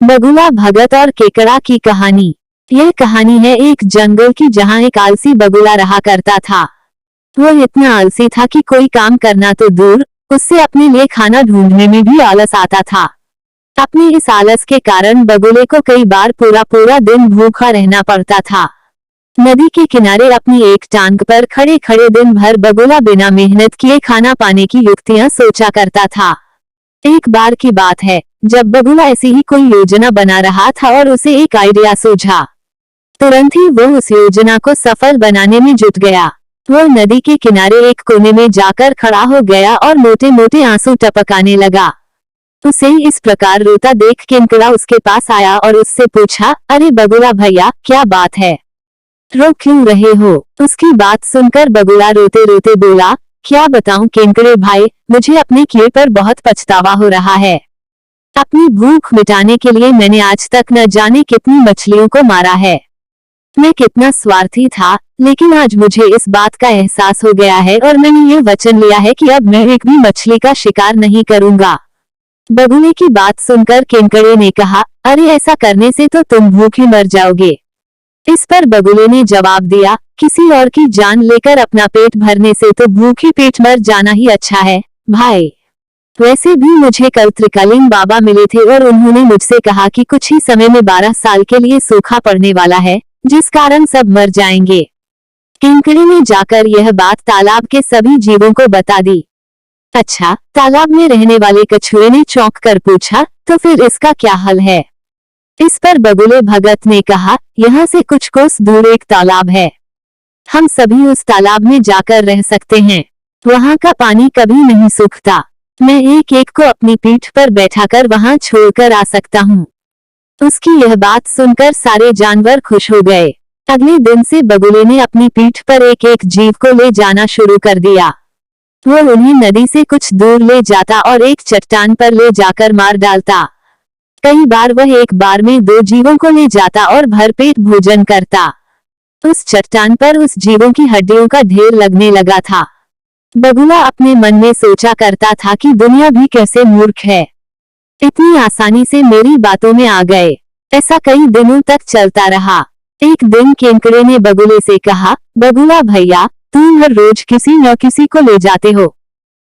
बगुला भगत और केकड़ा की कहानी। यह कहानी है एक जंगल की, जहाँ एक आलसी बगुला रहा करता था। वह इतना आलसी था कि कोई काम करना तो दूर, उससे अपने लिए खाना ढूंढने में भी आलस आता था। अपने इस आलस के कारण बगुले को कई बार पूरा पूरा दिन भूखा रहना पड़ता था। नदी के किनारे अपनी एक टांग पर खड़े खड़े दिन भर बगुला बिना मेहनत किए खाना पाने की युक्तियां सोचा करता था। एक बार की बात है, जब बगुला ऐसी ही कोई योजना बना रहा था और उसे एक आइडिया सूझा। तुरंत ही वो उस योजना को सफल बनाने में जुट गया। वो नदी के किनारे एक कोने में जाकर खड़ा हो गया और मोटे मोटे आंसू टपकाने लगा। उसे इस प्रकार रोता देख केकड़ा उसके पास आया और उससे पूछा, अरे बगुला भैया, क्या बात है, रो क्यों रहे हो? उसकी बात सुनकर बगुला रोते रोते बोला, क्या बताऊं केकड़े भाई, मुझे अपने किए पर बहुत पछतावा हो रहा है। अपनी भूख मिटाने के लिए मैंने आज तक न जाने कितनी मछलियों को मारा है। मैं कितना स्वार्थी था, लेकिन आज मुझे इस बात का एहसास हो गया है और मैंने ये वचन लिया है कि अब मैं एक भी मछली का शिकार नहीं करूंगा। बगुले की बात सुनकर केकड़े ने कहा, अरे ऐसा करने से तो तुम भूखे मर जाओगे। इस पर बगुले ने जवाब दिया, किसी और की जान लेकर अपना पेट भरने से तो भूखे पेट मर जाना ही अच्छा है भाई। वैसे भी मुझे कल त्रिकालीन बाबा मिले थे और उन्होंने मुझसे कहा कि कुछ ही समय में 12 साल के लिए सूखा पड़ने वाला है, जिस कारण सब मर जाएंगे। केकड़े ने जाकर यह बात तालाब के सभी जीवों को बता दी। अच्छा, तालाब में रहने वाले कछुए ने चौंक कर पूछा, तो फिर इसका क्या हल है? इस पर बगुले भगत ने कहा, यहाँ से कुछ कोस दूर एक तालाब है, हम सभी उस तालाब में जाकर रह सकते हैं। वहाँ का पानी कभी नहीं सूखता। मैं एक एक को अपनी पीठ पर बैठाकर वहाँ छोड़कर आ सकता हूँ। उसकी यह बात सुनकर सारे जानवर खुश हो गए। अगले दिन से बगुले ने अपनी पीठ पर एक एक जीव को ले जाना शुरू कर दिया। वो उन्हें नदी से कुछ दूर ले जाता और एक चट्टान पर ले जाकर मार डालता। कई बार वह एक बार में 2 जीवों को ले जाता और भरपेट भोजन करता। उस चट्टान पर उस जीवों की हड्डियों का ढेर लगने लगा था। बगुला अपने मन में सोचा करता था कि दुनिया भी कैसे मूर्ख है, इतनी आसानी से मेरी बातों में आ गए। ऐसा कई दिनों तक चलता रहा। एक दिन केकड़े ने बगुले से कहा, बगुला भैया, तुम हर रोज किसी न किसी को ले जाते हो,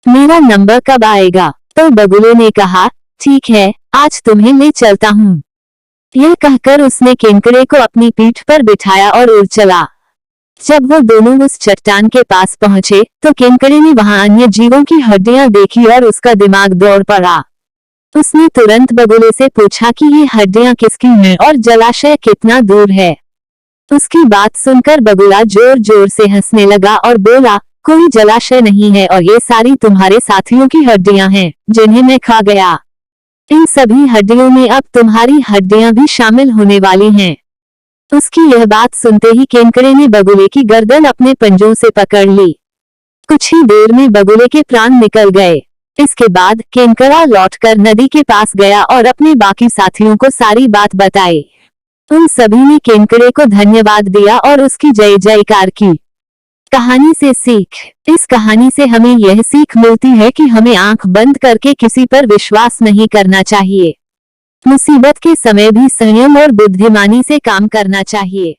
मेरा नंबर कब आएगा? तो बगुले ने कहा, ठीक है, आज तुम्हें ले चलता हूँ। यह कहकर उसने केकड़े को अपनी पीठ पर बिठाया और उड़ चला। जब वो दोनों उस चट्टान के पास पहुंचे तो केकड़े ने वहां अन्य जीवों की हड्डियां देखी और उसका दिमाग दौड़ पड़ा। उसने तुरंत बगुले से पूछा कि ये हड्डियां किसकी हैं और जलाशय कितना दूर है। उसकी बात सुनकर बगुला जोर जोर से हंसने लगा और बोला, कोई जलाशय नहीं है और ये सारी तुम्हारे साथियों की हड्डियां हैं, जिन्हें मैं खा गया। इन सभी हड्डियों में अब तुम्हारी हड्डियां भी शामिल होने वाली हैं। उसकी यह बात सुनते ही केकड़े ने बगुले की गर्दन अपने पंजों से पकड़ ली। कुछ ही देर में बगुले के प्राण निकल गए। इसके बाद केकड़ा लौटकर नदी के पास गया और अपने बाकी साथियों को सारी बात बताई। उन सभी ने केकड़े को धन्यवाद दिया और उसकी जय जयकार की। कहानी से सीख। इस कहानी से हमें यह सीख मिलती है कि हमें आंख बंद करके किसी पर विश्वास नहीं करना चाहिए। मुसीबत के समय भी संयम और बुद्धिमानी से काम करना चाहिए।